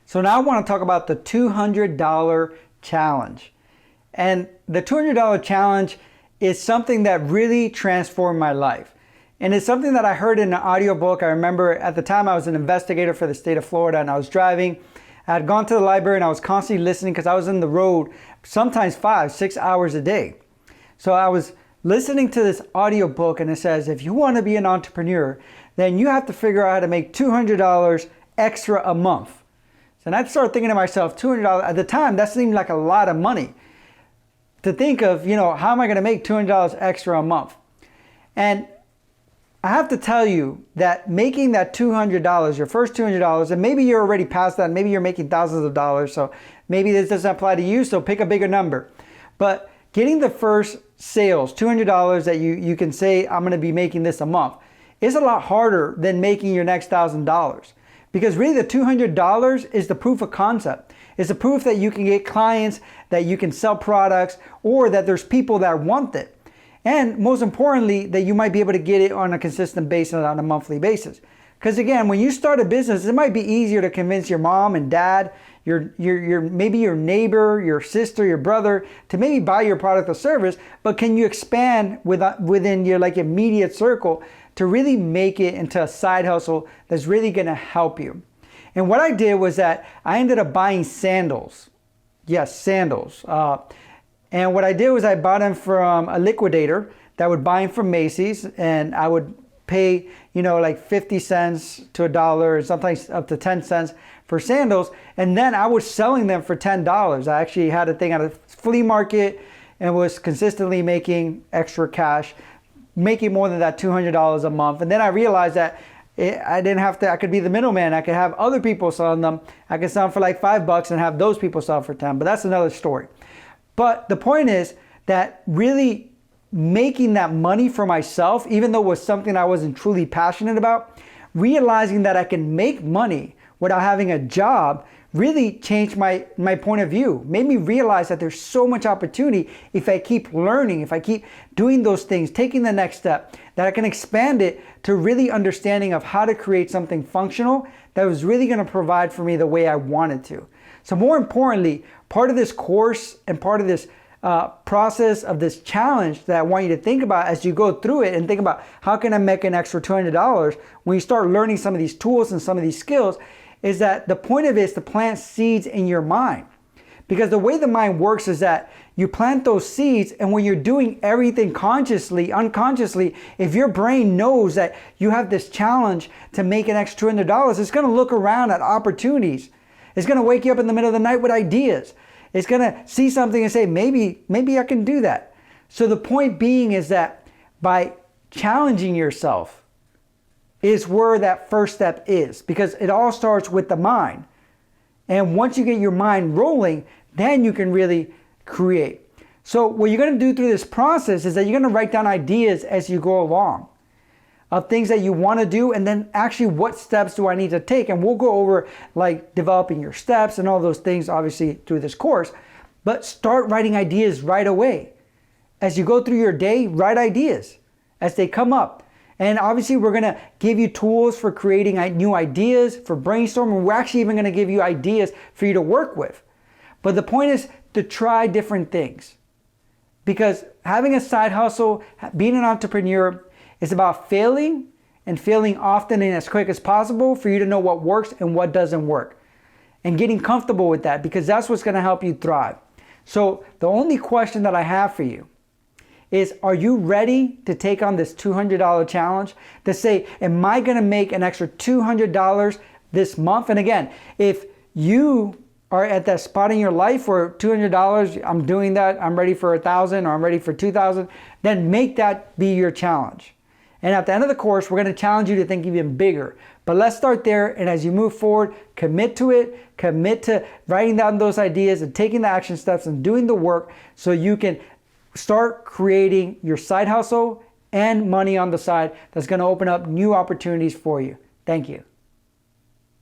So now I want to talk about the $200 challenge. And the $200 challenge is something that really transformed my life. And it's something that I heard in an audiobook. I remember at the time I was an investigator for the state of Florida and I was driving. I had gone to the library and I was constantly listening because I was on the road sometimes 5-6 hours a day. So I was listening to this audiobook and it says, if you want to be an entrepreneur, then you have to figure out how to make $200 extra a month. So I started thinking to myself, $200 at the time, that seemed like a lot of money to think of, how am I going to make $200 extra a month? And I have to tell you that making that $200, your first $200, and maybe you're already past that, maybe you're making thousands of dollars, so maybe this doesn't apply to you, so pick a bigger number. But getting the first sales, $200 that you can say, I'm going to be making this a month, is a lot harder than making your next $1,000. Because really the $200 is the proof of concept. It's the proof that you can get clients, that you can sell products, or that there's people that want it. And most importantly, that you might be able to get it on a consistent basis, on a monthly basis. Because again, when you start a business, it might be easier to convince your mom and dad, maybe your neighbor, your sister, your brother, to maybe buy your product or service, but can you expand within your immediate circle to really make it into a side hustle that's really gonna help you? And what I did was that I ended up buying sandals. Yes, sandals. And what I did was I bought them from a liquidator that would buy them from Macy's, and I would pay, like 50 cents to $1, and sometimes up to 10 cents for sandals. And then I was selling them for $10. I actually had a thing at a flea market and was consistently making extra cash, making more than that $200 a month. And then I realized that I didn't have to, I could be the middleman. I could have other people selling them. I could sell them for like $5 and have those people sell for 10, but that's another story. But the point is that really making that money for myself, even though it was something I wasn't truly passionate about, realizing that I can make money without having a job really changed my point of view. Made me realize that there's so much opportunity if I keep learning, if I keep doing those things, taking the next step, that I can expand it to really understanding of how to create something functional that was really going to provide for me the way I wanted to. So more importantly, part of this course and part of this process of this challenge that I want you to think about as you go through it and think about how can I make an extra $200 when you start learning some of these tools and some of these skills, is that the point of it is to plant seeds in your mind. Because the way the mind works is that you plant those seeds, and when you're doing everything consciously, unconsciously, if your brain knows that you have this challenge to make an extra $200, it's going to look around at opportunities. It's going to wake you up in the middle of the night with ideas. It's going to see something and say, maybe I can do that. So the point being is that by challenging yourself is where that first step is, because it all starts with the mind. And once you get your mind rolling, then you can really create. So what you're going to do through this process is that you're going to write down ideas as you go along of things that you want to do, and then actually what steps do I need to take. And we'll go over like developing your steps and all those things obviously through this course. But start writing ideas right away. As you go through your day, write ideas as they come up. And obviously we're going to give you tools for creating new ideas, for brainstorming. We're actually even going to give you ideas for you to work with. But the point is to try different things. Because having a side hustle, being an entrepreneur, is about failing, and failing often and as quick as possible for you to know what works and what doesn't work. And getting comfortable with that, because that's what's going to help you thrive. So the only question that I have for you is, are you ready to take on this $200 challenge? To say, am I going to make an extra $200 this month? And again, if you are at that spot in your life where $200, I'm doing that, I'm ready for $1,000 or I'm ready for $2,000, then make that be your challenge. And at the end of the course, we're going to challenge you to think even bigger. But let's start there, and as you move forward, commit to it, commit to writing down those ideas and taking the action steps and doing the work so you can start creating your side hustle and money on the side that's going to open up new opportunities for you. Thank you.